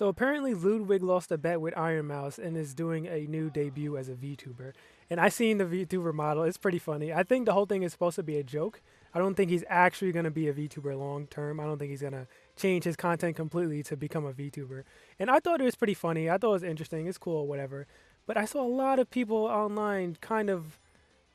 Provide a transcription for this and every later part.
So apparently Ludwig lost a bet with Iron Mouse and is doing a new debut as a VTuber. And I seen the VTuber model. It's pretty funny. I think the whole thing is supposed to be a joke. I don't think he's actually going to be a VTuber long term. I don't think he's going to change his content completely to become a VTuber. And I thought it was pretty funny. I thought it was interesting. It's cool, whatever. But I saw a lot of people online kind of,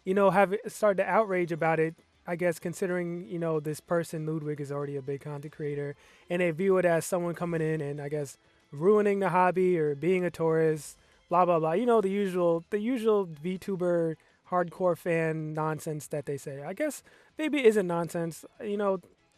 have started to outrage about it. I guess considering, this person, Ludwig, is already a big content creator and they view it as someone coming in and I guess ruining the hobby or being a tourist, blah blah blah. The usual VTuber hardcore fan nonsense that they say. I guess maybe it isn't nonsense.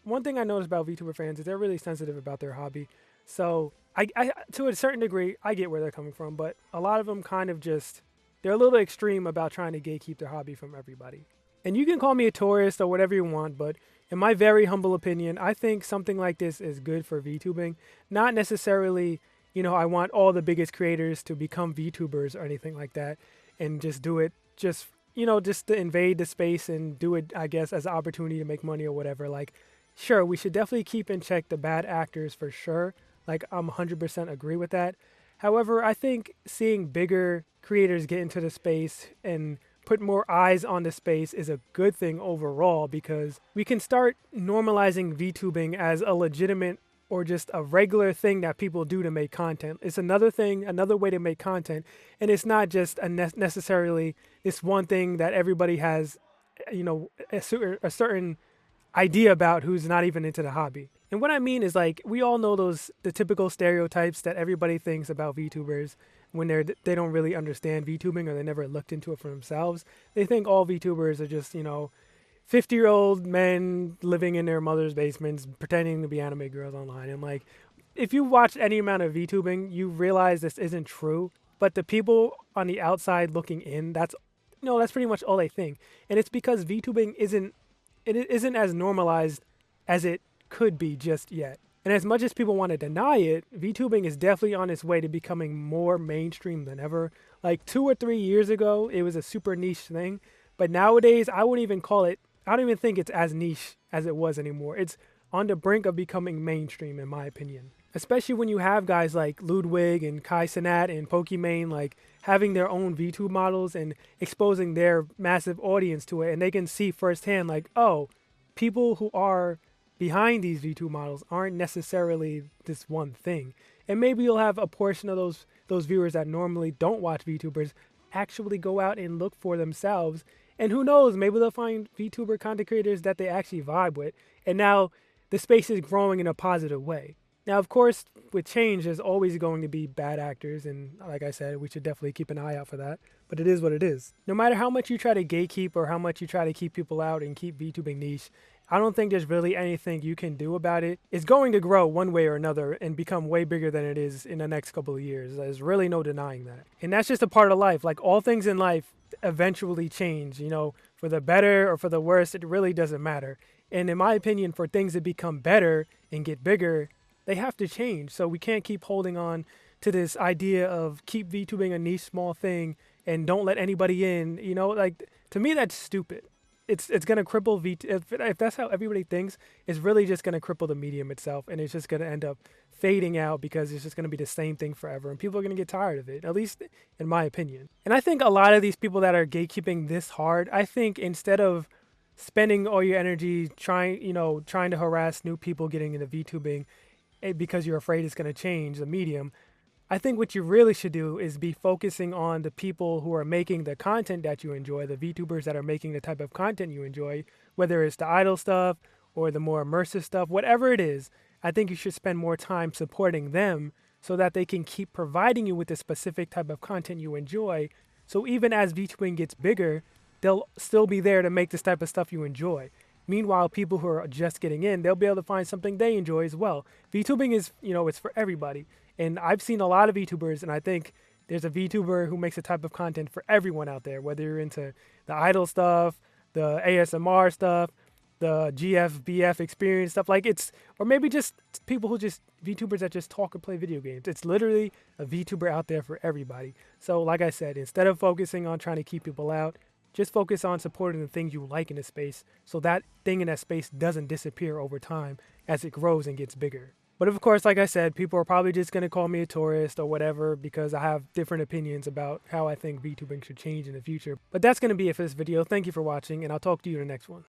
One thing I notice about VTuber fans is they're really sensitive about their hobby. So I to a certain degree, I get where they're coming from, but a lot of them kind of just they're a little extreme about trying to gatekeep their hobby from everybody. And you can call me a tourist or whatever you want, but in my very humble opinion, I think something like this is good for VTubing. Not necessarily, I want all the biggest creators to become VTubers or anything like that and just do it just to invade the space and do it, I guess, as an opportunity to make money or whatever. Like, sure, we should definitely keep in check the bad actors for sure. Like, I'm 100% agree with that. However, I think seeing bigger creators get into the space and put more eyes on the space is a good thing overall because we can start normalizing VTubing as a legitimate or just a regular thing that people do to make content. It's another thing, another way to make content, and it's not just necessarily this one thing that everybody has, a certain idea about who's not even into the hobby. And what I mean is like we all know the typical stereotypes that everybody thinks about VTubers when they don't really understand VTubing or they never looked into it for themselves. They think all VTubers are just, 50-year-old men living in their mother's basements pretending to be anime girls online. And like if you watch any amount of VTubing, you realize this isn't true. But the people on the outside looking in, that's pretty much all they think. And it's because VTubing isn't as normalized as it could be just yet. And as much as people want to deny it, VTubing is definitely on its way to becoming more mainstream than ever. Like 2 or 3 years ago, it was a super niche thing. But nowadays, I don't even think it's as niche as it was anymore. It's on the brink of becoming mainstream, in my opinion. Especially when you have guys like Ludwig and Kai Cenat and Pokimane like having their own VTube models and exposing their massive audience to it. And they can see firsthand like, oh, people who are behind these V2 models aren't necessarily this one thing. And maybe you'll have a portion of those viewers that normally don't watch VTubers actually go out and look for themselves. And who knows, maybe they'll find VTuber content creators that they actually vibe with. And now the space is growing in a positive way. Now, of course, with change, there's always going to be bad actors. And like I said, we should definitely keep an eye out for that. But it is what it is. No matter how much you try to gatekeep or how much you try to keep people out and keep VTubing niche, I don't think there's really anything you can do about it. It's going to grow one way or another and become way bigger than it is in the next couple of years. There's really no denying that. And that's just a part of life. Like all things in life eventually change, for the better or for the worse, it really doesn't matter. And in my opinion, for things to become better and get bigger, they have to change. So we can't keep holding on to this idea of keep VTubing a niche small thing and don't let anybody in. Like to me, that's stupid. It's gonna cripple if that's how everybody thinks. It's really just gonna cripple the medium itself, and it's just gonna end up fading out because it's just gonna be the same thing forever, and people are gonna get tired of it. At least in my opinion. And I think a lot of these people that are gatekeeping this hard, I think instead of spending all your energy trying to harass new people getting into VTubing, because you're afraid it's gonna change the medium. I think what you really should do is be focusing on the people who are making the content that you enjoy, the VTubers that are making the type of content you enjoy, whether it's the idle stuff or the more immersive stuff, whatever it is. I think you should spend more time supporting them so that they can keep providing you with the specific type of content you enjoy. So even as VTubing gets bigger, they'll still be there to make this type of stuff you enjoy. Meanwhile, people who are just getting in, they'll be able to find something they enjoy as well. VTubing is, it's for everybody. And I've seen a lot of VTubers, and I think there's a VTuber who makes a type of content for everyone out there, whether you're into the idle stuff, the ASMR stuff, the GFBF experience stuff. Or maybe just people VTubers that just talk and play video games. It's literally a VTuber out there for everybody. So like I said, instead of focusing on trying to keep people out, just focus on supporting the things you like in the space so that thing in that space doesn't disappear over time as it grows and gets bigger. But of course, like I said, people are probably just going to call me a tourist or whatever because I have different opinions about how I think VTubing should change in the future. But that's going to be it for this video. Thank you for watching, and I'll talk to you in the next one.